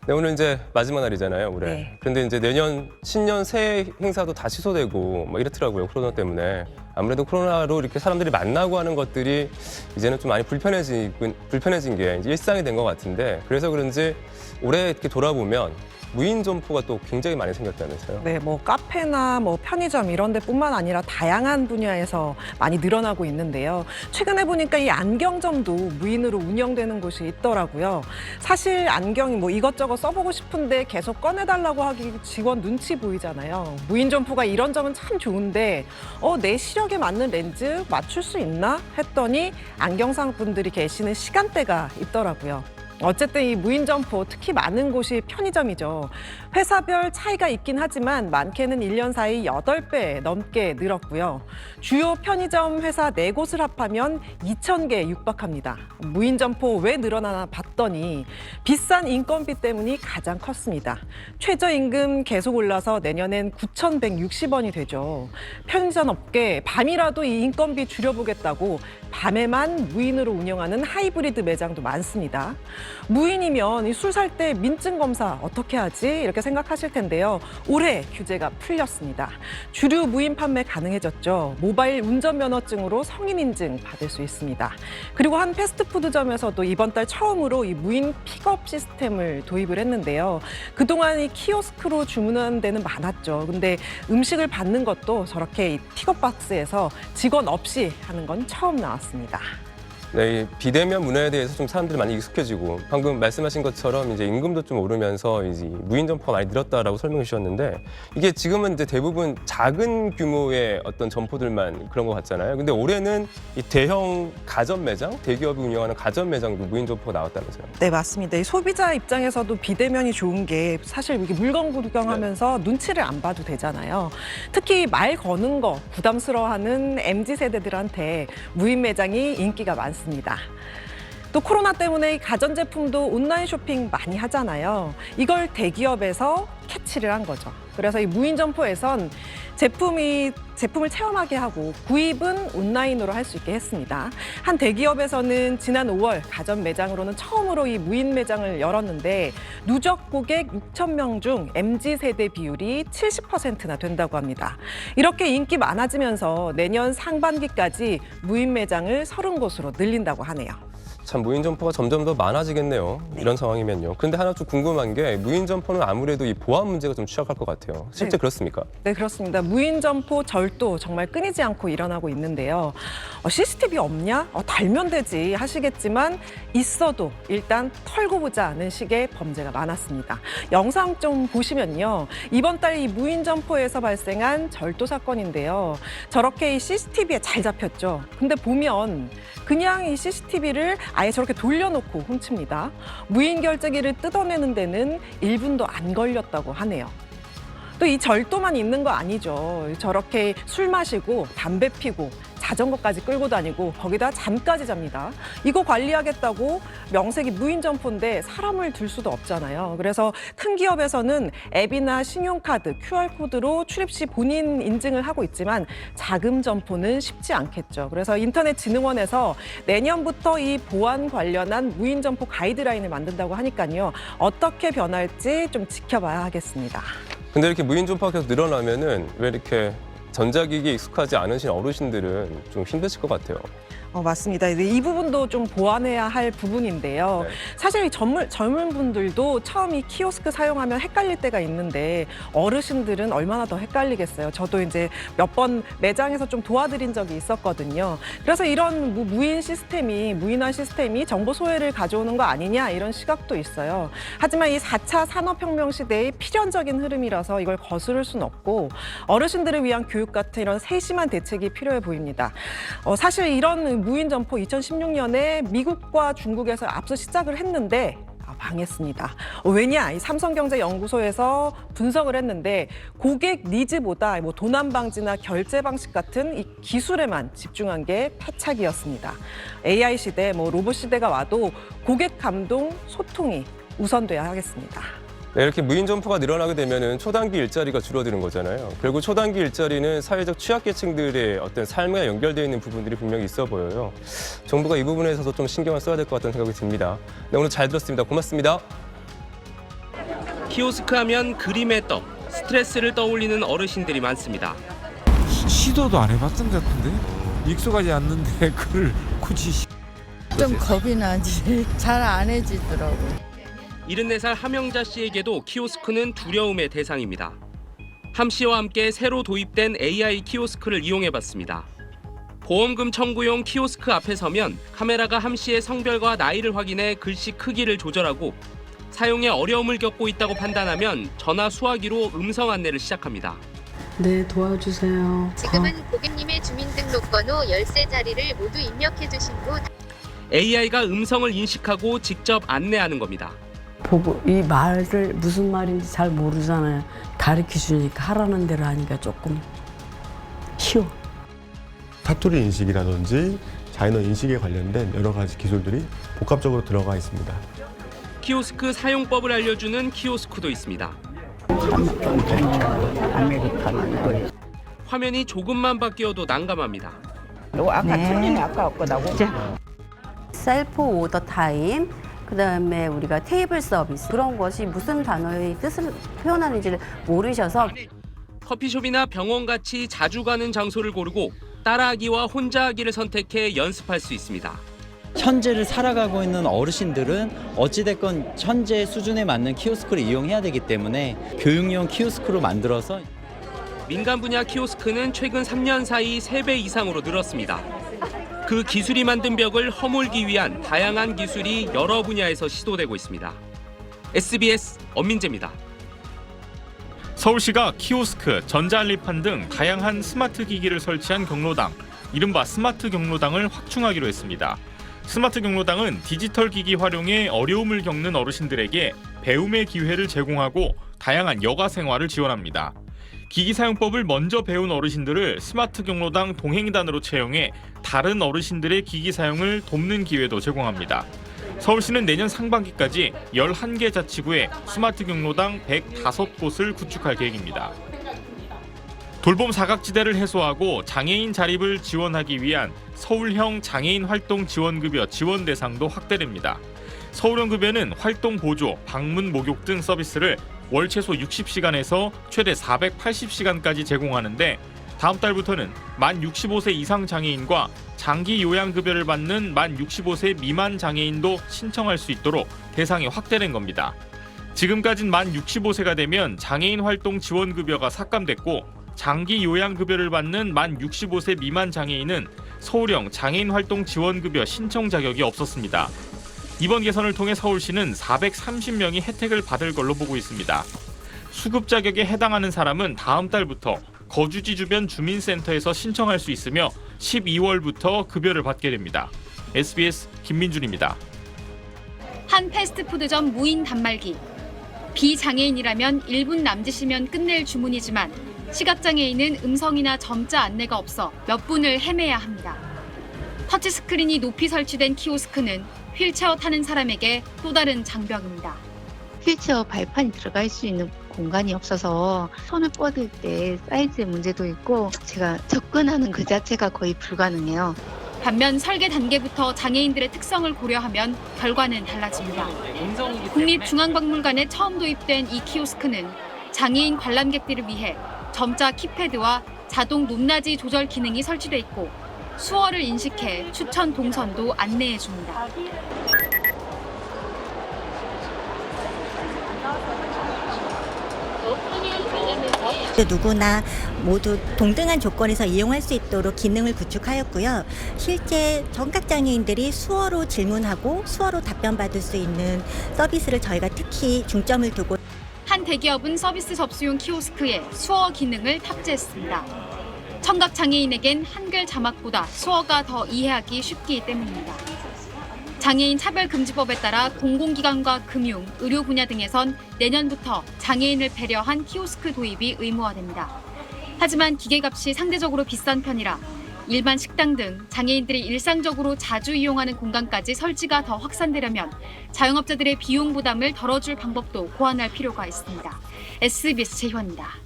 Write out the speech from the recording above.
네, 오늘 이제 마지막 날이잖아요, 올해. 네. 근데 이제 내년 신년 새해 행사도 다 취소되고 뭐 이렇더라고요, 코로나 때문에. 아무래도 코로나로 이렇게 사람들이 만나고 하는 것들이 이제는 좀 많이 불편해진 게 이제 일상이 된 것 같은데, 그래서 그런지 올해 이렇게 돌아보면 무인 점포가 또 굉장히 많이 생겼다면서요. 네, 뭐 카페나 뭐 편의점 이런 데뿐만 아니라 다양한 분야에서 많이 늘어나고 있는데요. 최근에 보니까 이 안경점도 무인으로 운영되는 곳이 있더라고요. 사실 안경이 뭐 이것저것 써보고 싶은데 계속 꺼내달라고 하기 직원 눈치 보이잖아요. 무인 점포가 이런 점은 참 좋은데 내 시력에 맞는 렌즈 맞출 수 있나 했더니 안경상 분들이 계시는 시간대가 있더라고요. 어쨌든 이 무인 점포 특히 많은 곳이 편의점이죠. 회사별 차이가 있긴 하지만 많게는 1년 사이 8배 넘게 늘었고요. 주요 편의점 회사 4곳을 합하면 2,000개 육박합니다. 무인 점포 왜 늘어나나 봤더니 비싼 인건비 때문이 가장 컸습니다. 최저임금 계속 올라서 내년엔 9,160원이 되죠. 편의점 업계 밤이라도 이 인건비 줄여보겠다고 밤에만 무인으로 운영하는 하이브리드 매장도 많습니다. 무인이면 술 살 때 민증 검사 어떻게 하지? 이렇게 생각하실 텐데요. 올해 규제가 풀렸습니다. 주류 무인 판매 가능해졌죠. 모바일 운전면허증으로 성인 인증 받을 수 있습니다. 그리고 한 패스트푸드점에서도 이번 달 처음으로 이 무인 픽업 시스템을 도입을 했는데요. 그동안 이 키오스크로 주문하는 데는 많았죠. 근데 음식을 받는 것도 저렇게 이 픽업 박스에서 직원 없이 하는 건 처음 나왔습니다. 네, 이 비대면 문화에 대해서 좀 사람들이 많이 익숙해지고 방금 말씀하신 것처럼 이제 임금도 좀 오르면서 이제 무인 점포가 많이 늘었다라고 설명해 주셨는데 이게 지금은 이제 대부분 작은 규모의 어떤 점포들만 그런 것 같잖아요. 근데 올해는 이 대형 가전 매장, 대기업이 운영하는 가전 매장도 무인 점포가 나왔다면서요. 네, 맞습니다. 이 소비자 입장에서도 비대면이 좋은 게 사실 이렇게 물건 구경하면서 눈치를 안 봐도 되잖아요. 특히 말 거는 거 부담스러워하는 MZ세대들한테 무인 매장이 인기가 많습니다. 또 코로나 때문에 가전제품도 온라인 쇼핑 많이 하잖아요. 이걸 대기업에서 캐치를 한 거죠. 그래서 이 무인 점포에선 제품을 체험하게 하고 구입은 온라인으로 할 수 있게 했습니다. 한 대기업에서는 지난 5월 가전 매장으로는 처음으로 이 무인 매장을 열었는데 누적 고객 6,000명 중 MZ세대 비율이 70%나 된다고 합니다. 이렇게 인기 많아지면서 내년 상반기까지 무인 매장을 30곳으로 늘린다고 하네요. 참 무인 점포가 점점 더 많아지겠네요. 이런 상황이면요. 근데 하나 좀 궁금한 게 무인 점포는 아무래도 이 보안 문제가 좀 취약할 것 같아요. 실제 네. 그렇습니까? 네, 그렇습니다. 무인 점포 절도 정말 끊이지 않고 일어나고 있는데요. CCTV 없냐? 달면 되지 하시겠지만 있어도 일단 털고 보자는 식의 범죄가 많았습니다. 영상 좀 보시면요. 이번 달 이 무인 점포에서 발생한 절도 사건인데요. 저렇게 이 CCTV에 잘 잡혔죠. 근데 보면 그냥 이 CCTV를 아예 저렇게 돌려놓고 훔칩니다. 무인 결제기를 뜯어내는 데는 1분도 안 걸렸다고 하네요. 또 이 절도만 있는 거 아니죠. 저렇게 술 마시고 담배 피고 자전거까지 끌고 다니고 거기다 잠까지 잡니다. 이거 관리하겠다고 명색이 무인 점포인데 사람을 둘 수도 없잖아요. 그래서 큰 기업에서는 앱이나 신용카드, QR코드로 출입 시 본인 인증을 하고 있지만 자금 점포는 쉽지 않겠죠. 그래서 인터넷진흥원에서 내년부터 이 보안 관련한 무인 점포 가이드라인을 만든다고 하니까요. 어떻게 변할지 좀 지켜봐야 하겠습니다. 근데 이렇게 무인 점포가 계속 늘어나면은 왜 이렇게 전자기기에 익숙하지 않으신 어르신들은 좀 힘드실 것 같아요. 맞습니다. 이 부분도 좀 보완해야 할 부분인데요. 네. 사실 이 젊은 분들도 처음 이 키오스크 사용하면 헷갈릴 때가 있는데 어르신들은 얼마나 더 헷갈리겠어요. 저도 이제 몇 번 매장에서 좀 도와드린 적이 있었거든요. 그래서 이런 무인한 시스템이 정보 소외를 가져오는 거 아니냐 이런 시각도 있어요. 하지만 이 4차 산업혁명 시대의 필연적인 흐름이라서 이걸 거스를 수는 없고 어르신들을 위한 교육 같은 이런 세심한 대책이 필요해 보입니다. 사실 이런 무인 점포 2016년에 미국과 중국에서 앞서 시작을 했는데 망했습니다. 왜냐? 이 삼성경제연구소에서 분석을 했는데 고객 니즈보다 도난 방지나 결제 방식 같은 이 기술에만 집중한 게 패착이었습니다. AI 시대, 로봇 시대가 와도 고객 감동, 소통이 우선돼야 하겠습니다. 네, 이렇게 무인 점포가 늘어나게 되면은 초단기 일자리가 줄어드는 거잖아요. 결국 초단기 일자리는 사회적 취약계층들의 어떤 삶과 연결되어 있는 부분들이 분명히 있어 보여요. 정부가 이 부분에서도 좀 신경을 써야 될 것 같다는 생각이 듭니다. 네, 오늘 잘 들었습니다. 고맙습니다. 키오스크 하면 그림의 떡, 스트레스를 떠올리는 어르신들이 많습니다. 시도도 안 해봤던 것 같은데 익숙하지 않는데 그걸 굳이 좀 겁이 나지. 잘 안 해지더라고. 74살 함영자 씨에게도 키오스크는 두려움의 대상입니다. 함 씨와 함께 새로 도입된 AI 키오스크를 이용해봤습니다. 보험금 청구용 키오스크 앞에 서면 카메라가 함 씨의 성별과 나이를 확인해 글씨 크기를 조절하고 사용에 어려움을 겪고 있다고 판단하면 전화 수화기로 음성 안내를 시작합니다. 네, 도와주세요. 지금은 고객님의 주민등록번호 열쇠 자리를 모두 입력해 주신 후 AI가 음성을 인식하고 직접 안내하는 겁니다. 보고 이 말을 무슨 말인지 잘 모르잖아요. 가르쳐 주니까 하라는 대로 하니까 조금 쉬워. 사투리 인식이라든지 자인어 인식에 관련된 여러 가지 기술들이 복합적으로 들어가 있습니다. 키오스크 사용법을 알려주는 키오스크도 있습니다. 화면이 조금만 바뀌어도 난감합니다. 셀프 오더 타임, 그다음에 우리가 테이블 서비스, 그런 것이 무슨 단어의 뜻을 표현하는지를 모르셔서 커피숍이나 병원같이 자주 가는 장소를 고르고 따라하기와 혼자 하기를 선택해 연습할 수 있습니다. 현재를 살아가고 있는 어르신들은 어찌됐건 현재 수준에 맞는 키오스크를 이용해야 되기 때문에 교육용 키오스크로 만들어서 민간 분야 키오스크는 최근 3년 사이 3배 이상으로 늘었습니다. 그 기술이 만든 벽을 허물기 위한 다양한 기술이 여러 분야에서 시도되고 있습니다. SBS 엄민재입니다. 서울시가 키오스크, 전자안리판 등 다양한 스마트 기기를 설치한 경로당, 이른바 스마트 경로당을 확충하기로 했습니다. 스마트 경로당은 디지털 기기 활용에 어려움을 겪는 어르신들에게 배움의 기회를 제공하고 다양한 여가 생활을 지원합니다. 기기 사용법을 먼저 배운 어르신들을 스마트 경로당 동행단으로 채용해 다른 어르신들의 기기 사용을 돕는 기회도 제공합니다. 서울시는 내년 상반기까지 11개 자치구에 스마트 경로당 105곳을 구축할 계획입니다. 돌봄 사각지대를 해소하고 장애인 자립을 지원하기 위한 서울형 장애인 활동 지원급여 지원 대상도 확대됩니다. 서울형 급여는 활동 보조, 방문 목욕 등 서비스를 월 최소 60시간에서 최대 480시간까지 제공하는데 다음 달부터는 만 65세 이상 장애인과 장기 요양급여를 받는 만 65세 미만 장애인도 신청할 수 있도록 대상이 확대된 겁니다. 지금까진 만 65세가 되면 장애인 활동 지원급여가 삭감됐고 장기 요양급여를 받는 만 65세 미만 장애인은 서울형 장애인 활동 지원급여 신청 자격이 없었습니다. 이번 개선을 통해 서울시는 430명이 혜택을 받을 걸로 보고 있습니다. 수급 자격에 해당하는 사람은 다음 달부터 거주지 주변 주민센터에서 신청할 수 있으며 12월부터 급여를 받게 됩니다. SBS 김민준입니다. 한 패스트푸드점 무인 단말기. 비장애인이라면 1분 남짓이면 끝낼 주문이지만 시각장애인은 음성이나 점자 안내가 없어 몇 분을 헤매야 합니다. 터치스크린이 높이 설치된 키오스크는 휠체어 타는 사람에게 또 다른 장벽입니다. 휠체어 발판이 들어갈 수 있는 공간이 없어서 손을 뻗을 때 사이즈의 문제도 있고 제가 접근하는 그 자체가 거의 불가능해요. 반면 설계 단계부터 장애인들의 특성을 고려하면 결과는 달라집니다. 국립중앙박물관에 처음 도입된 이 키오스크는 장애인 관람객들을 위해 점자 키패드와 자동 높낮이 조절 기능이 설치돼 있고 수어를 인식해 추천 동선도 안내해 줍니다. 누구나 모두 동등한 조건에서 이용할 수 있도록 기능을 구축하였고요. 실제 청각장애인들이 수어로 질문하고 수어로 답변받을 수 있는 서비스를 저희가 특히 중점을 두고 한 대기업은 서비스 접수용 키오스크에 수어 기능을 탑재했습니다. 청각장애인에겐 한글 자막보다 수어가 더 이해하기 쉽기 때문입니다. 장애인 차별금지법에 따라 공공기관과 금융, 의료 분야 등에선 내년부터 장애인을 배려한 키오스크 도입이 의무화됩니다. 하지만 기계값이 상대적으로 비싼 편이라 일반 식당 등 장애인들이 일상적으로 자주 이용하는 공간까지 설치가 더 확산되려면 자영업자들의 비용 부담을 덜어줄 방법도 고안할 필요가 있습니다. SBS 최희원입니다.